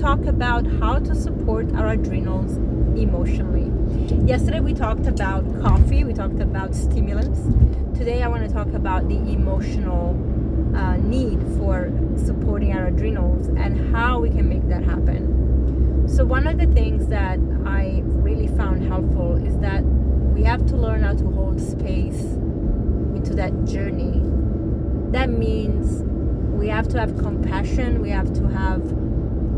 talk about how to support our adrenals emotionally. Yesterday we talked about coffee, we talked about stimulants. Today I want to talk about the emotional need for supporting our adrenals and how we can make that happen. So one of the things that I really found helpful is that we have to learn how to hold space into that journey. That means we have to have compassion, we have to have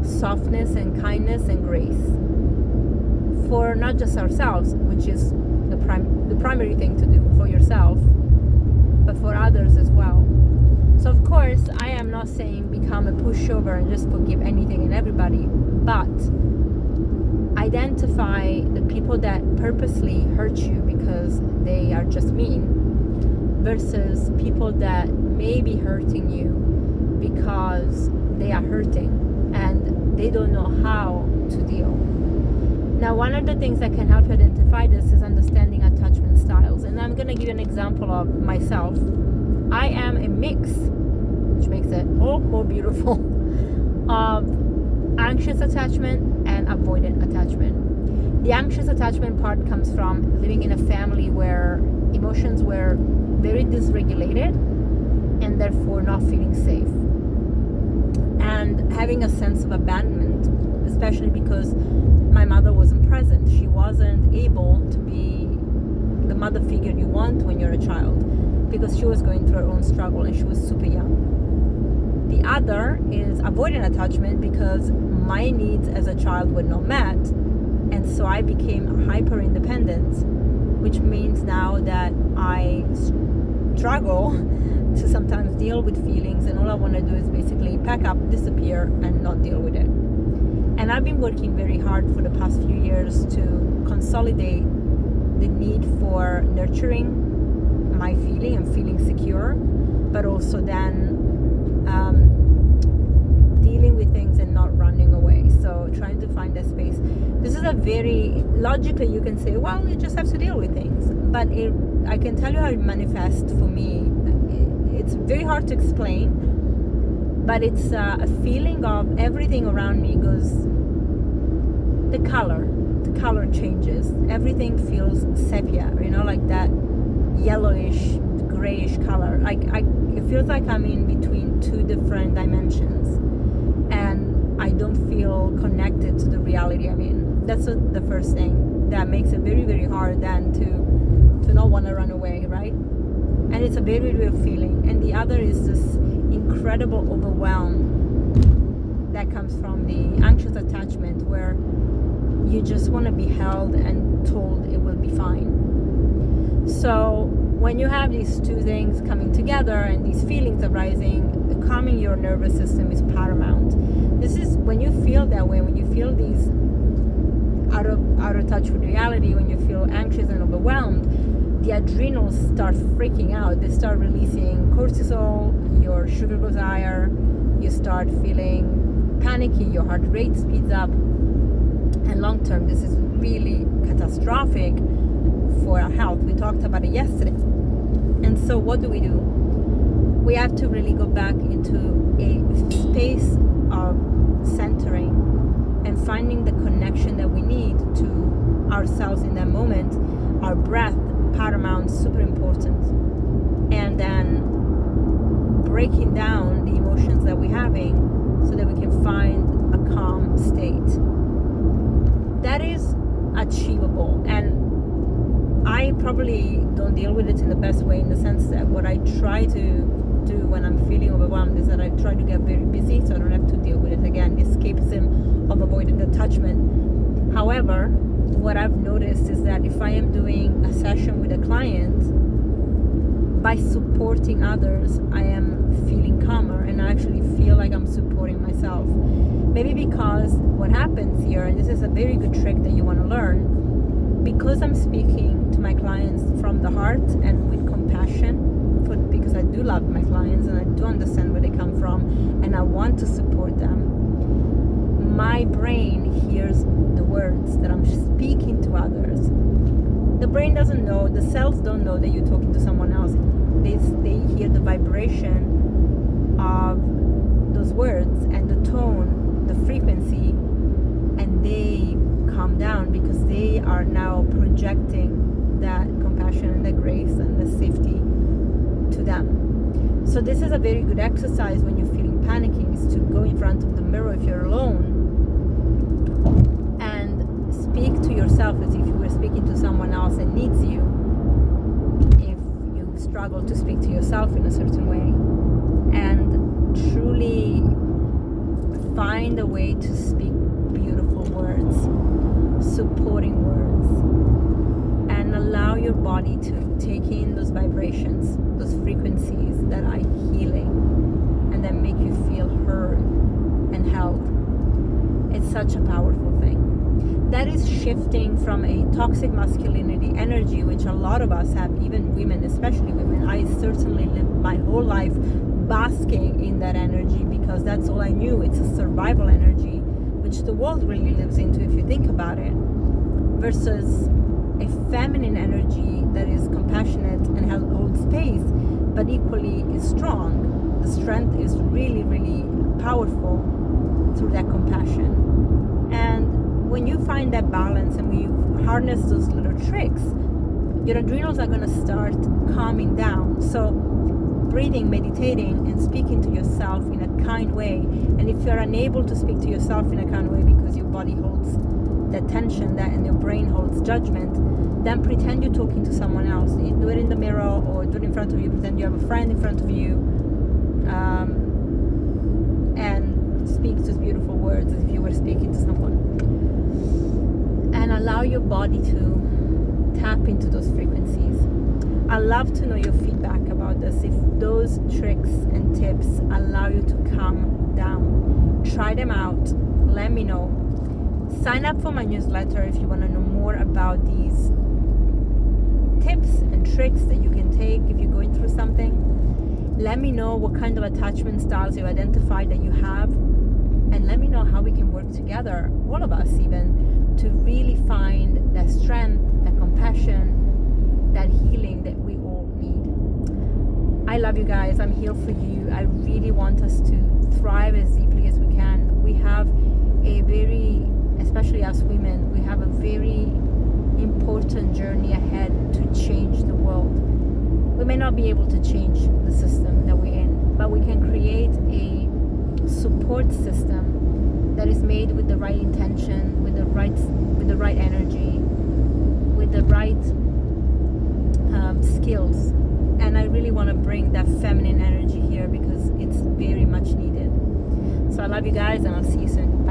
softness and kindness and grace for not just ourselves, which is the primary thing to do for yourself, but for others as well. So of course, I am not saying become a pushover and just forgive anything and everybody, but identify the people that purposely hurt you because they are just mean versus people that may be hurting you because they are hurting and they don't know how to deal. Now, one of the things that can help you identify this is understanding attachment styles. And I'm going to give you an example of myself. I am a mix, which makes it all more beautiful, of anxious attachment and avoidant attachment. The anxious attachment part comes from living in a family where emotions were very dysregulated and therefore not feeling safe. And having a sense of abandonment, especially because my mother wasn't present. She wasn't able to be the mother figure you want when you're a child because she was going through her own struggle and she was super young. The other is avoidant attachment because my needs as a child were not met, and so I became hyper independent, which means now that I struggle to sometimes deal with feelings, and all I want to do is basically pack up, disappear, and not deal with it. And I've been working very hard for the past few years to consolidate the need for nurturing my feeling and feeling secure, but also then dealing with things and not running away. So trying to find that space. This is a very, logically you can say, well, you just have to deal with things. But I can tell you how it manifests for me. It's very hard to explain, but it's a feeling of everything around me goes, the color changes. Everything feels sepia, like that yellowish, grayish color. It feels like I'm in between two different dimensions, and I don't feel connected to the reality I'm in. That's the first thing that makes it very, very hard then to not want to run away, right? And it's a very real feeling. And the other is this incredible overwhelm that comes from the anxious attachment where you just want to be held and told it will be fine. So when you have these two things coming together and these feelings arising, calming your nervous system is paramount. This is when you feel that way, when you feel these out of touch with reality, when you feel anxious and overwhelmed, the adrenals start freaking out. They start releasing cortisol, your sugar goes higher, you start feeling panicky, your heart rate speeds up, and long term this is really catastrophic for our health. We talked about it yesterday. And so what do? We have to really go back into a space of centering and finding the connection that we need to ourselves in that moment. Our breath, paramount, super important. And then breaking down the emotions that we're having so that we can find a calm state. That is achievable, and I probably don't deal with it in the best way, in the sense that what I try to do when I'm feeling overwhelmed is that I try to get very busy so I don't have to deal with it again. Escapism of avoidant attachment. However, what I've noticed is that if I am doing a session with a client, by supporting others, I am feeling calmer and I actually feel like I'm supporting myself. Maybe because what happens here, and this is a very good trick that you want to learn, because I'm speaking to my clients from the heart and with compassion, because I do love my clients and I do understand where they come from and I want to support them, my brain hears the words that I'm speaking to others. The brain doesn't know, the cells don't know that you're talking to someone else. They hear the vibration of those words and the tone, the frequency calm down, because they are now projecting that compassion and the grace and the safety to them. So this is a very good exercise when you're feeling panicking, is to go in front of the mirror if you're alone and speak to yourself as if you were speaking to someone else that needs you, if you struggle to speak to yourself in a certain way, and truly find a way to speak beautiful words, supporting words, and allow your body to take in those vibrations, those frequencies that are healing and that make you feel heard and held. It's such a powerful thing. That is shifting from a toxic masculinity energy, which a lot of us have, even women, especially women. I certainly lived my whole life basking in that energy because that's all I knew. It's a survival energy, which the world really lives into if you think about it, versus a feminine energy that is compassionate and holds space, but equally is strong. The strength is really, really powerful through that compassion. And when you find that balance and when you harness those little tricks, your adrenals are going to start calming down. So breathing, meditating, and speaking to yourself in a kind way. And if you're unable to speak to yourself in a kind way because your body holds that tension, that and your brain holds judgment, then pretend you're talking to someone else. You do it in the mirror or do it in front of you. Pretend you have a friend in front of you, and speak those beautiful words as if you were speaking to someone. And allow your body to tap into those frequencies. I'd love to know your feedback about this. If those tricks and tips allow you to calm down, try them out. Let me know. Sign up for my newsletter if you want to know more about these tips and tricks that you can take if you're going through something. Let me know what kind of attachment styles you identify that you have, and let me know how we can work together, all of us even, to really find that strength, that compassion, that healing that we all need. I love you guys. I'm here for you. I really want us to thrive as deeply as we can. We have a very, especially us women, we have a very important journey ahead to change the world. We may not be able to change the system that we're in, but we can create a support system that is made with the right intention, with the right energy, with the right skills. And I really want to bring that feminine energy here because it's very much needed. So I love you guys, and I'll see you soon.